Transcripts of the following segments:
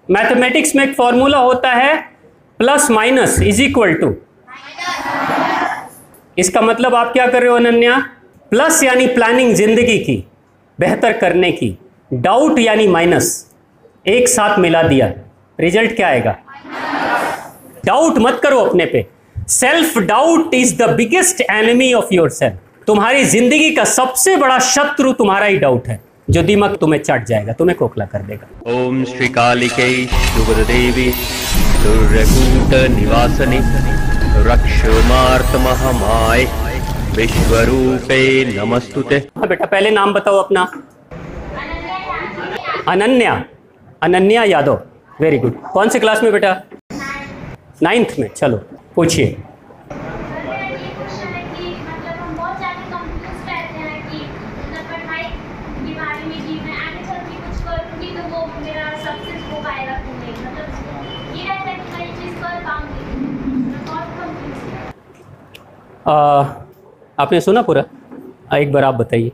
Mathematics में एक formula होता है plus minus is equal to. इसका मतलब आप क्या कर रहे हो अनन्या? प्लस यानी प्लानिंग जिंदगी की बेहतर करने की, डाउट यानी माइनस, एक साथ मिला दिया, रिजल्ट क्या आएगा? डाउट मत करो अपने पे। Self doubt is the biggest enemy of your self. तुम्हारी जिंदगी का सबसे बड़ा शत्रु तुम्हारा ही डाउट है, जो दिमाग तुम्हें चट जाएगा, तुम्हें खोखला कर देगा। ओम श्री कालिके शुभदेवी सूर्यकूट निवासनी रक्षमार्त महामाय विश्वरूपे नमस्तुते। हाँ बेटा, पहले नाम बताओ अपना। अनन्या। Ananya Yadav, very good. कौन से क्लास में बेटा? 9th में। चलो पूछिए। आपने सुना पूरा? एक बार आप बताइए।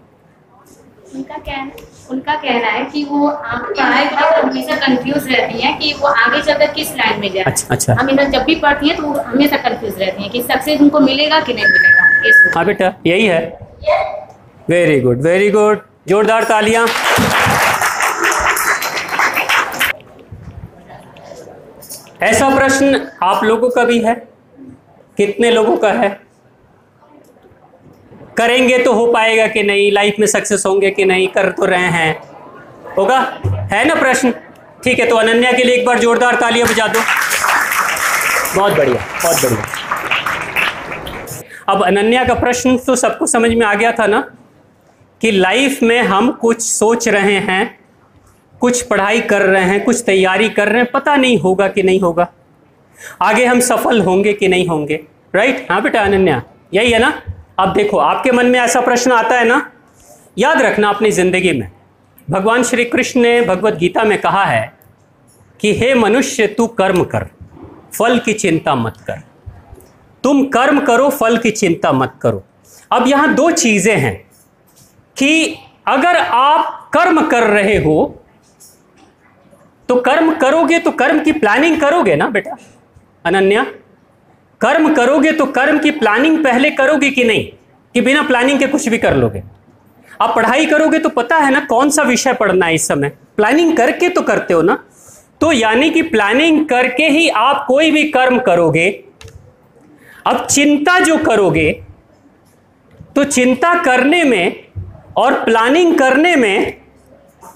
उनका कहना है कि वो पढ़ाई पर हमेशा कंफ्यूज रहती हैं कि वो आगे चलकर किस लाइन में जाए। अच्छा। हम इधर जब भी पढ़ती हैं तो वो हमेशा कंफ्यूज रहती हैं कि सक्सेस उनको मिलेगा कि नहीं मिलेगा। हाँ बेटा, यही है। वेरी गुड, वेरी गुड, जोरदार तालियां। ऐसा प्रश्न आप लोगों का भी है? कितने लोगों का है? करेंगे तो हो पाएगा कि नहीं, लाइफ में सक्सेस होंगे कि नहीं, कर तो रहे हैं, होगा, है ना प्रश्न? ठीक है, तो अनन्या के लिए एक बार जोरदार तालियां बजा दो। बहुत बढ़िया, बहुत बढ़िया। अब अनन्या का प्रश्न तो सबको समझ में आ गया था ना, कि लाइफ में हम कुछ सोच रहे हैं, कुछ पढ़ाई कर रहे हैं, कुछ तैयारी कर रहे हैं, पता नहीं होगा कि नहीं होगा, आगे हम सफल होंगे कि नहीं होंगे, राइट? हाँ बेटा अनन्या, यही है ना? अब देखो, आपके मन में ऐसा प्रश्न आता है ना, याद रखना अपनी जिंदगी में भगवान श्री कृष्ण ने भगवत गीता में कहा है कि हे मनुष्य, तू कर्म कर, फल की चिंता मत कर। तुम कर्म करो, फल की चिंता मत करो। अब यहां दो चीजें हैं कि अगर आप कर्म कर रहे हो तो कर्म करोगे तो कर्म की प्लानिंग करोगे ना बेटा अनन्या? कर्म करोगे तो कर्म की प्लानिंग पहले करोगे कि नहीं, कि बिना प्लानिंग के कुछ भी कर लोगे? आप पढ़ाई करोगे तो पता है ना कौन सा विषय पढ़ना है इस समय, प्लानिंग करके तो करते हो ना। तो यानी कि प्लानिंग करके ही आप कोई भी कर्म करोगे। अब चिंता जो करोगे, तो चिंता करने में और प्लानिंग करने में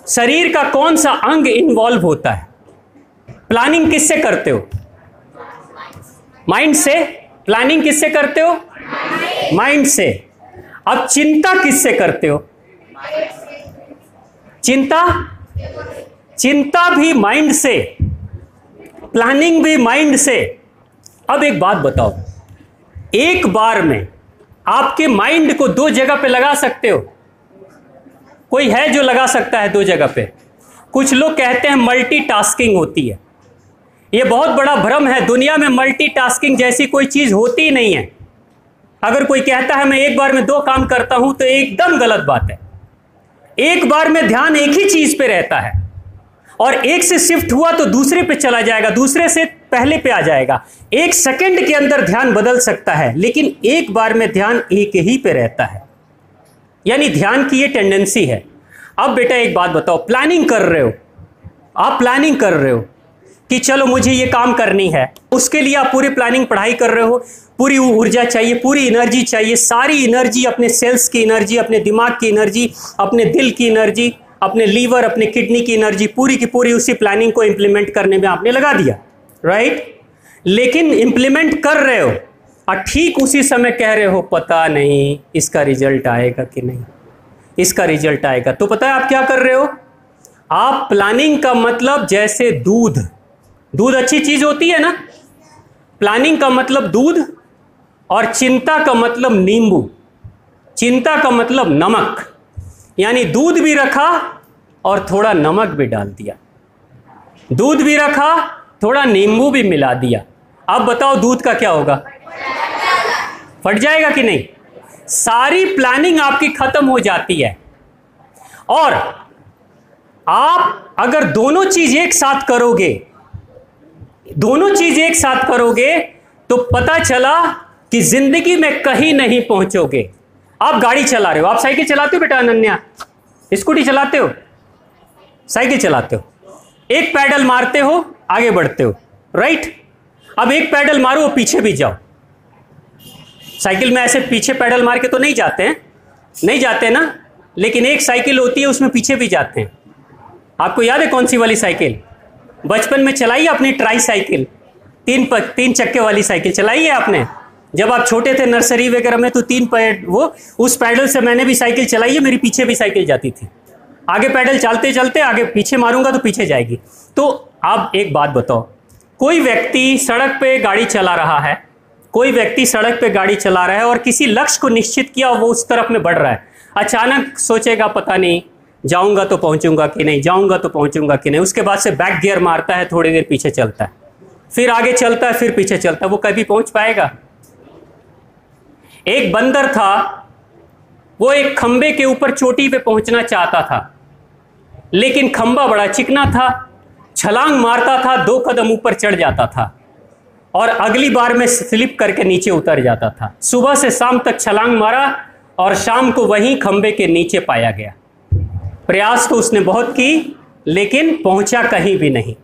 शरीर का कौन सा अंग इन्वॉल्व होता है? प्लानिंग किससे करते हो? माइंड से। प्लानिंग किससे करते हो? माइंड से। अब चिंता किससे करते हो? चिंता भी माइंड से, प्लानिंग भी माइंड से। अब एक बात बताओ, एक बार में आपके माइंड को दो जगह पे लगा सकते हो? कोई है जो लगा सकता है दो जगह पे? कुछ लोग कहते हैं मल्टीटास्किंग होती है। यह बहुत बड़ा भ्रम है। दुनिया में मल्टीटास्किंग जैसी कोई चीज होती ही नहीं है। अगर कोई कहता है मैं एक बार में दो काम करता हूं तो एकदम गलत बात है। एक बार में ध्यान एक ही चीज पे रहता है, और एक से शिफ्ट हुआ तो दूसरे पे चला जाएगा, दूसरे से पहले पे आ जाएगा। एक सेकंड के अंदर ध्यान बदल सकता है, लेकिन एक बार में ध्यान एक ही पे रहता है। यानी ध्यान की ये टेंडेंसी है। अब बेटा एक बात बताओ, प्लानिंग कर रहे हो, आप प्लानिंग कर रहे हो कि चलो मुझे ये काम करनी है, उसके लिए आप पूरी प्लानिंग पढ़ाई कर रहे हो, पूरी ऊर्जा चाहिए, पूरी एनर्जी चाहिए, सारी एनर्जी, अपने सेल्स की एनर्जी, अपने दिमाग की एनर्जी, अपने दिल की एनर्जी, अपने लीवर, अपने किडनी की एनर्जी, पूरी की पूरी उसी प्लानिंग को इंप्लीमेंट करने में आपने लगा दिया, राइट? लेकिन इंप्लीमेंट कर रहे हो और ठीक उसी समय कह रहे हो पता नहीं इसका रिजल्ट आएगा कि नहीं, इसका रिजल्ट आएगा। तो पता है आप क्या कर रहे हो? आप प्लानिंग का मतलब, जैसे दूध अच्छी चीज होती है ना, प्लानिंग का मतलब दूध, और चिंता का मतलब नींबू, चिंता का मतलब नमक। यानी दूध भी रखा और थोड़ा नमक भी डाल दिया, दूध भी रखा, थोड़ा नींबू भी मिला दिया। अब बताओ दूध का क्या होगा? फट जाएगा कि नहीं? सारी प्लानिंग आपकी खत्म हो जाती है। और आप अगर दोनों चीज एक साथ करोगे, दोनों चीज एक साथ करोगे तो पता चला कि जिंदगी में कहीं नहीं पहुंचोगे। आप गाड़ी चला रहे हो, आप साइकिल चलाते हो बेटा अनन्या, स्कूटी चलाते हो, साइकिल चलाते हो, एक पैडल मारते हो आगे बढ़ते हो, राइट। अब एक पैडल मारो पीछे भी जाओ। साइकिल में ऐसे पीछे पैडल मार के तो नहीं जाते हैं, नहीं जाते ना, लेकिन एक साइकिल होती है उसमें पीछे भी जाते हैं। आपको याद है कौन सी वाली साइकिल? बचपन में चलाई अपनी ट्राई साइकिल, तीन चक्के वाली साइकिल चलाई है आपने जब आप छोटे थे नर्सरी वगैरह में, तो वो उस पैडल से मैंने भी साइकिल चलाई है, मेरी पीछे भी साइकिल जाती थी। आगे पैडल चलते चलते आगे पीछे मारूंगा तो पीछे जाएगी। तो आप एक बात बताओ, कोई व्यक्ति सड़क पे गाड़ी चला रहा है, कोई व्यक्ति सड़क पे गाड़ी चला रहा है और किसी लक्ष्य को निश्चित किया वो उस तरफ में बढ़ रहा है, अचानक सोचेगा पता नहीं जाऊंगा तो पहुंचूंगा कि नहीं, जाऊंगा तो पहुंचूंगा कि नहीं, उसके बाद से बैक गियर मारता है, थोड़ी देर पीछे चलता है, फिर आगे चलता है, फिर पीछे चलता है, वो कभी पहुंच पाएगा? एक बंदर था, वो एक खंबे के ऊपर चोटी पे पहुंचना चाहता था, लेकिन खंबा बड़ा चिकना था, छलांग मारता था, 2 कदम ऊपर चढ़ जाता था और अगली बार में स्लिप करके नीचे उतर जाता था। सुबह से शाम तक छलांग मारा और शाम को वहीं खंबे के नीचे पाया गया। प्रयास तो उसने बहुत की लेकिन पहुंचा कहीं भी नहीं।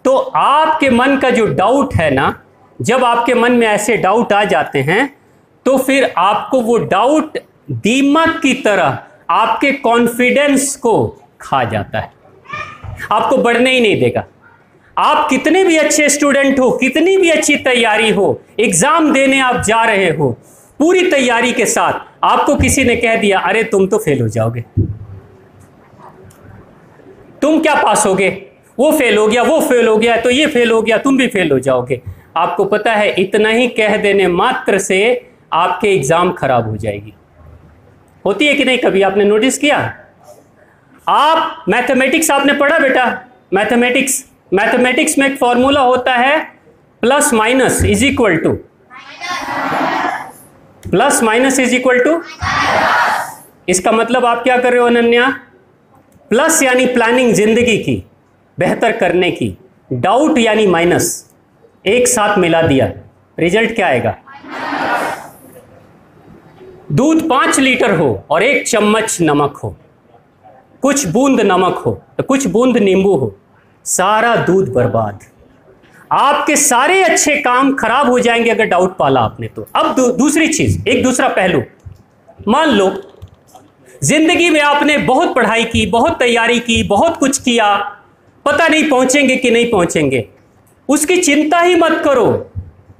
तो आपके मन का जो डाउट है ना, जब आपके मन में ऐसे डाउट आ जाते हैं तो फिर आपको वो डाउट दीमक की तरह आपके कॉन्फिडेंस को खा जाता है, आपको बढ़ने ही नहीं देगा। आप कितने भी अच्छे स्टूडेंट हो, कितनी भी अच्छी तैयारी हो, एग्जाम देने आप जा रहे हो पूरी तैयारी के साथ, आपको किसी ने कह दिया अरे तुम तो फेल हो जाओगे, तुम क्या पास होगे, वो फेल हो गया, वो फेल हो गया, तो ये फेल हो गया, तुम भी फेल हो जाओगे। आपको पता है इतना ही कह देने मात्र से आपके एग्जाम खराब हो जाएगी। होती है कि नहीं? कभी आपने नोटिस किया? आप मैथमेटिक्स आपने पढ़ा बेटा, मैथमेटिक्स में एक फॉर्मूला होता है plus minus is equal to, plus minus is equal to, इसका मतलब आप क्या कर रहे हो अनन्या? प्लस यानी प्लानिंग जिंदगी की बेहतर करने की, डाउट यानी माइनस, एक साथ मिला दिया, रिजल्ट क्या आएगा? दूध 5 लीटर हो और 1 चम्मच नमक हो, कुछ बूंद नमक हो तो कुछ बूंद नींबू हो, सारा दूध बर्बाद। आपके सारे अच्छे काम खराब हो जाएंगे अगर डाउट पाला आपने तो। अब दूसरी चीज, एक दूसरा पहलू, मान लो जिंदगी में आपने बहुत पढ़ाई की, बहुत तैयारी की, बहुत कुछ किया, पता नहीं पहुंचेंगे कि नहीं पहुंचेंगे, उसकी चिंता ही मत करो।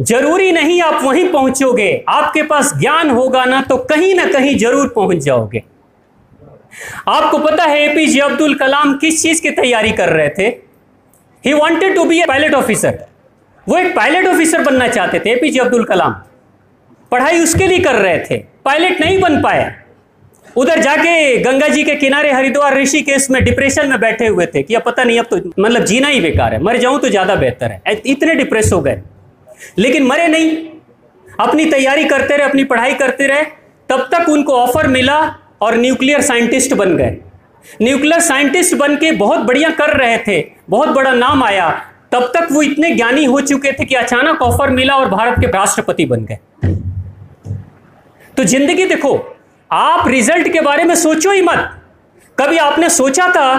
जरूरी नहीं आप वहीं पहुंचोगे, आपके पास ज्ञान होगा ना तो कहीं ना कहीं जरूर पहुंच जाओगे। आपको पता है एपीजे अब्दुल कलाम किस चीज की तैयारी कर रहे थे? He wanted to be a pilot officer, वो एक पायलट ऑफिसर बनना चाहते थे एपीजे अब्दुल कलाम, पढ़ाई उसके लिए कर रहे थे, पायलट नहीं बन पाए। उधर जाके गंगा जी के किनारे हरिद्वार ऋषिकेश में डिप्रेशन में बैठे हुए थे कि अब पता नहीं, अब तो मतलब जीना ही बेकार है, मर जाऊं तो ज्यादा बेहतर है, इतने डिप्रेस हो गए। लेकिन मरे नहीं, अपनी तैयारी करते रहे, अपनी पढ़ाई करते रहे, तब तक उनको ऑफर मिला और न्यूक्लियर साइंटिस्ट बन गए। न्यूक्लियर साइंटिस्ट बन के बहुत बढ़िया कर रहे थे, बहुत बड़ा नाम आया, तब तक वो इतने ज्ञानी हो चुके थे कि अचानक ऑफर मिला और भारत के राष्ट्रपति बन गए। तो जिंदगी देखो, आप रिजल्ट के बारे में सोचो ही मत। कभी आपने सोचा था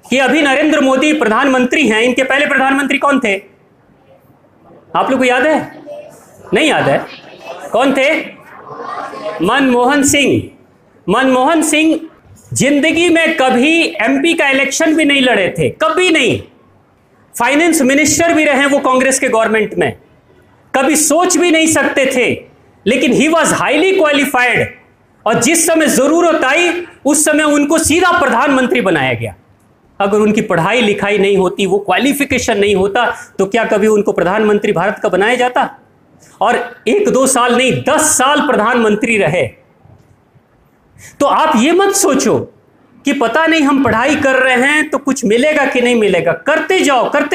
कि अभी नरेंद्र मोदी प्रधानमंत्री हैं, इनके पहले प्रधानमंत्री कौन थे? आप लोग को याद है? नहीं याद है? कौन थे? मनमोहन सिंह। मनमोहन सिंह जिंदगी में कभी एमपी का इलेक्शन भी नहीं लड़े थे, कभी नहीं। फाइनेंस मिनिस्टर भी रहे वो कांग्रेस के गवर्नमेंट में, कभी सोच भी नहीं सकते थे, लेकिन ही वॉज हाईली क्वालिफाइड और जिस समय जरूरत आई उस समय उनको सीधा प्रधानमंत्री बनाया गया। अगर उनकी पढ़ाई लिखाई नहीं होती, वो क्वालिफिकेशन नहीं होता, तो क्या कभी उनको प्रधानमंत्री भारत का बनाया जाता? और 1-2 साल नहीं, 10 साल प्रधानमंत्री रहे। तो आप ये मत सोचो कि पता नहीं हम पढ़ाई कर रहे हैं तो कुछ मिलेगा कि नहीं मिलेगा। करते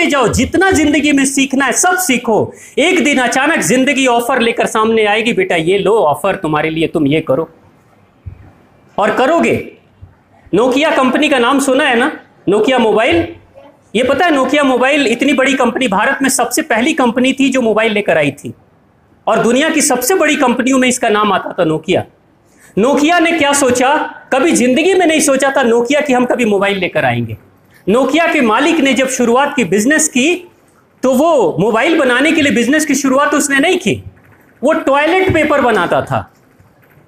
जाओ, जितना जिंदगी में सीखना है सब सीखो। एक दिन अचानक जिंदगी ऑफर लेकर सामने आएगी, बेटा ये लो ऑफर तुम्हारे लिए, तुम ये करो, और करोगे। नोकिया कंपनी का नाम सुना है ना? नोकिया मोबाइल, ये पता है नोकिया मोबाइल इतनी बड़ी कंपनी, भारत में सबसे पहली कंपनी थी जो मोबाइल लेकर आई थी, और दुनिया की सबसे बड़ी कंपनियों में इसका नाम आता था नोकिया। नोकिया ने क्या सोचा, कभी जिंदगी में नहीं सोचा था नोकिया कि हम कभी मोबाइल लेकर आएंगे। नोकिया के मालिक ने जब शुरुआत की, बिजनेस की, तो वो मोबाइल बनाने के लिए बिजनेस की शुरुआत उसने नहीं की, वो टॉयलेट पेपर बनाता था।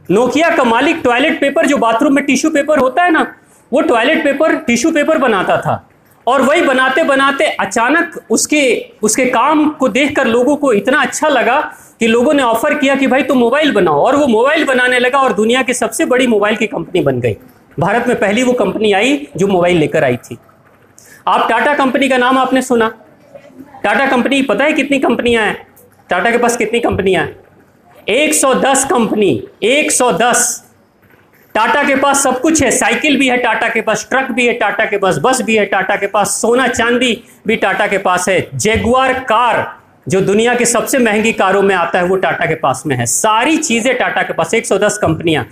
नोकिया का मालिक टॉयलेट पेपर, जो बाथरूम में टिश्यू पेपर होता है ना, वो टॉयलेट पेपर, टिश्यू पेपर बनाता था। और वही बनाते बनाते अचानक उसके काम को देखकर लोगों को इतना अच्छा लगा कि लोगों ने ऑफर किया कि भाई तुम मोबाइल बनाओ, और वो मोबाइल बनाने लगा और दुनिया की सबसे बड़ी मोबाइल की कंपनी बन गई। भारत में पहली वो कंपनी आई जो मोबाइल लेकर आई थी। आप टाटा कंपनी का नाम आपने सुना? टाटा कंपनी पता है कितनी कंपनियां हैं? टाटा के पास कितनी कंपनियां हैं? 110 कंपनी, 110। टाटा के पास सब कुछ है, साइकिल भी है टाटा के पास, ट्रक भी है टाटा के पास, बस भी है टाटा के पास, सोना चांदी भी टाटा के पास है। जैगुआर कार जो दुनिया की सबसे महंगी कारों में आता है वो टाटा के पास में है। सारी चीजें टाटा के पास, 110 कंपनियां।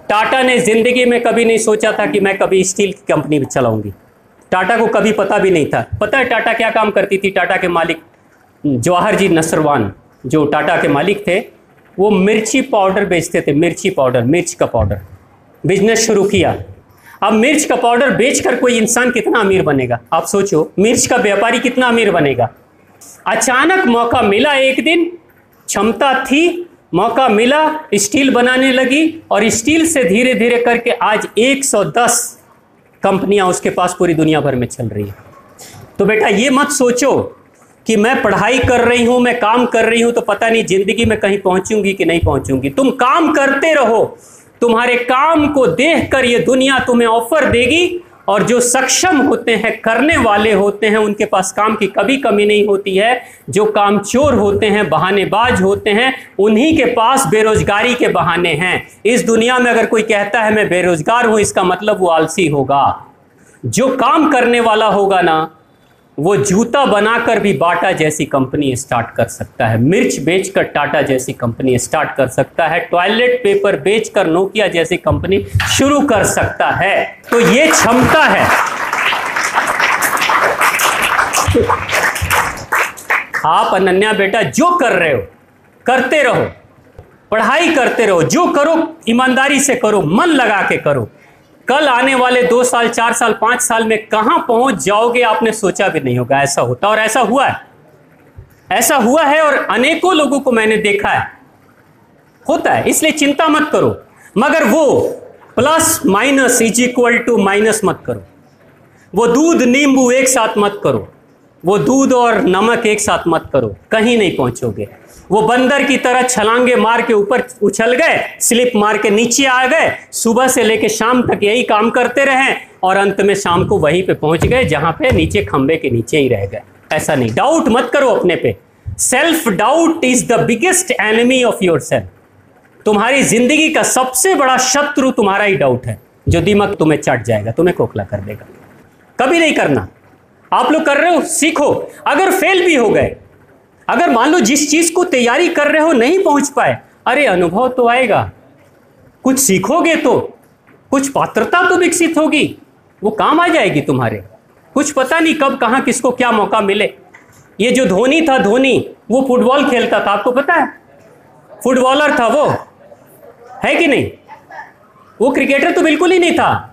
टाटा ने जिंदगी में कभी नहीं सोचा था कि मैं कभी स्टील की कंपनी भी चलाऊंगी। टाटा को कभी पता भी नहीं था। पता है टाटा क्या काम करती थी? टाटा के मालिक जवाहर जी नसरवान जो टाटा के मालिक थे, वो मिर्ची पाउडर बेचते थे। मिर्ची पाउडर, मिर्च का पाउडर बिजनेस शुरू किया। अब मिर्च का पाउडर बेचकर कोई इंसान कितना अमीर बनेगा? आप सोचो, मिर्च का व्यापारी कितना अमीर बनेगा। अचानक मौका मिला, एक दिन क्षमता थी, मौका मिला, स्टील बनाने लगी, और स्टील से धीरे धीरे करके आज 110 कंपनियां उसके पास पूरी दुनिया भर में चल रही है। तो बेटा ये मत सोचो कि मैं पढ़ाई कर रही हूं, मैं काम कर रही हूं, तो पता नहीं जिंदगी में कहीं पहुंचूंगी कि नहीं पहुंचूंगी। तुम काम करते रहो, तुम्हारे काम को देखकर ये दुनिया तुम्हें ऑफर देगी, और जो सक्षम होते हैं, करने वाले होते हैं, उनके पास काम की कभी कमी नहीं होती है। जो कामचोर होते हैं, बहानेबाज होते हैं, उन्हीं के पास बेरोजगारी के बहाने हैं। इस दुनिया में अगर कोई कहता है मैं बेरोजगार हूं, इसका मतलब वो आलसी होगा। जो काम करने वाला होगा ना, वो जूता बनाकर भी बाटा जैसी कंपनी स्टार्ट कर सकता है, मिर्च बेचकर टाटा जैसी कंपनी स्टार्ट कर सकता है, टॉयलेट पेपर बेचकर नोकिया जैसी कंपनी शुरू कर सकता है। तो ये क्षमता है। आप अनन्या बेटा जो कर रहे हो करते रहो, पढ़ाई करते रहो, जो करो ईमानदारी से करो, मन लगा के करो। कल आने वाले 2 साल, 4 साल, 5 साल में कहां पहुंच जाओगे आपने सोचा भी नहीं होगा। ऐसा होता, और ऐसा हुआ है, ऐसा हुआ है, और अनेकों लोगों को मैंने देखा है, होता है। इसलिए चिंता मत करो, मगर वो plus minus is equal to minus मत करो। वो दूध नींबू एक साथ मत करो, वो दूध और नमक एक साथ मत करो, कहीं नहीं पहुंचोगे। वो बंदर की तरह छलांगे मार के ऊपर उछल गए, स्लिप मार के नीचे आ गए, सुबह से लेके शाम तक यही काम करते रहे, और अंत में शाम को वहीं पे पहुंच गए जहां पे नीचे खंबे के नीचे ही रह गए। ऐसा नहीं, डाउट मत करो अपने पे। Self doubt is the biggest enemy of your self. तुम्हारी जिंदगी का सबसे बड़ा शत्रु तुम्हारा ही डाउट है, जो दिमाग तुम्हें चट जाएगा, तुम्हें खोखला कर देगा। कभी नहीं करना। आप लोग कर रहे हो, सीखो। अगर फेल भी हो गए, अगर मान लो जिस चीज को तैयारी कर रहे हो नहीं पहुंच पाए, अरे अनुभव तो आएगा, कुछ सीखोगे तो, कुछ पात्रता तो विकसित होगी, वो काम आ जाएगी तुम्हारे। कुछ पता नहीं कब कहां किसको क्या मौका मिले। ये जो धोनी था, धोनी वो फुटबॉल खेलता था, आपको पता है? फुटबॉलर था वो, है कि नहीं? वो क्रिकेटर तो बिल्कुल ही नहीं था।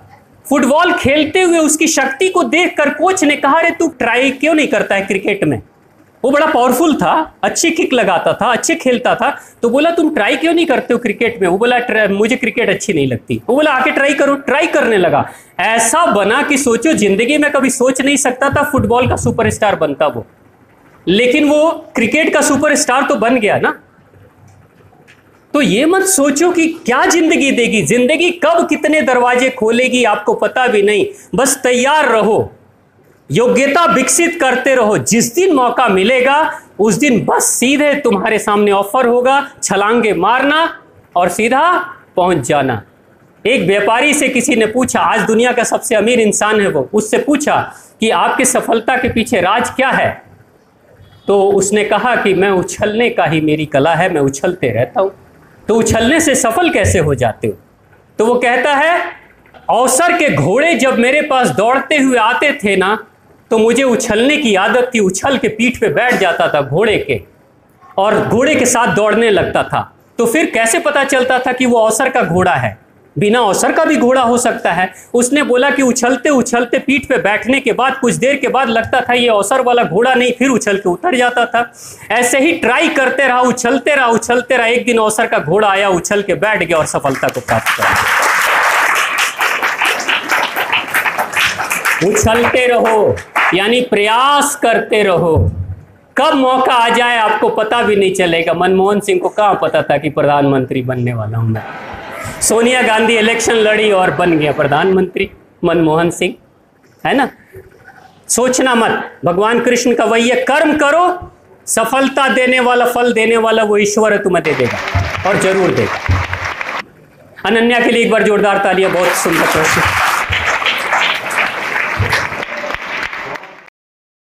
फुटबॉल खेलते हुए उसकी शक्ति को देखकर कोच ने कहा, अरे तू ट्राई क्यों नहीं करता है क्रिकेट में? वो बड़ा पावरफुल था, अच्छी किक लगाता था, अच्छे खेलता था, तो बोला तुम ट्राई क्यों नहीं करते हो क्रिकेट में? वो बोला मुझे क्रिकेट अच्छी नहीं लगती। वो बोला आके ट्राई करो। ट्राई करने लगा, ऐसा बना कि सोचो जिंदगी में कभी सोच नहीं सकता था फुटबॉल का सुपरस्टार बनता वो, लेकिन वो क्रिकेट का सुपरस्टार तो बन गया ना। तो ये मत सोचो कि क्या जिंदगी देगी, जिंदगी कब कितने दरवाजे खोलेगी आपको पता भी नहीं। बस तैयार रहो, योग्यता विकसित करते रहो। जिस दिन मौका मिलेगा उस दिन बस सीधे तुम्हारे सामने ऑफर होगा, छलांगे मारना और सीधा पहुंच जाना। एक व्यापारी से किसी ने पूछा, आज दुनिया का सबसे अमीर इंसान है वो, उससे पूछा कि आपकी सफलता के पीछे राज क्या है? तो उसने कहा कि मैं उछलने का ही मेरी कला है, मैं उछलते रहता हूं। तो उछलने से सफल कैसे हो जाते हो? तो वो कहता है अवसर के घोड़े जब मेरे पास दौड़ते हुए आते थे ना, तो मुझे उछलने की आदत थी। उछल के पीठ पे बैठ जाता था घोड़े के और घोड़े के साथ दौड़ने लगता था। तो फिर कैसे पता चलता था कि वो अवसर का घोड़ा है? बिना अवसर का भी घोड़ा हो सकता है। उसने बोला कि उछलते उछलते पीठ पे बैठने के बाद कुछ देर के बाद लगता था ये अवसर वाला घोड़ा नहीं, फिर उछल के उतर जाता था। ऐसे ही ट्राई करते रहा, उछलते रहा उछलते रहा। एक दिन अवसर का घोड़ा आया, उछल के बैठ गया और सफलता को प्राप्त कर लिया। उछलते रहो, यानी प्रयास करते रहो। कब मौका आ जाए आपको पता भी नहीं चलेगा। मनमोहन सिंह को कहाँ पता था कि प्रधानमंत्री बनने वाला हूं मैं? सोनिया गांधी इलेक्शन लड़ी और बन गया प्रधानमंत्री मनमोहन सिंह, है ना। सोचना मत, भगवान कृष्ण का वही है, कर्म करो, सफलता देने वाला, फल देने वाला वो ईश्वर है, तुम्हें दे देगा और जरूर देगा। अनन्या के लिए एक बार जोरदार तालियां। बहुत सुंदर प्रश्न।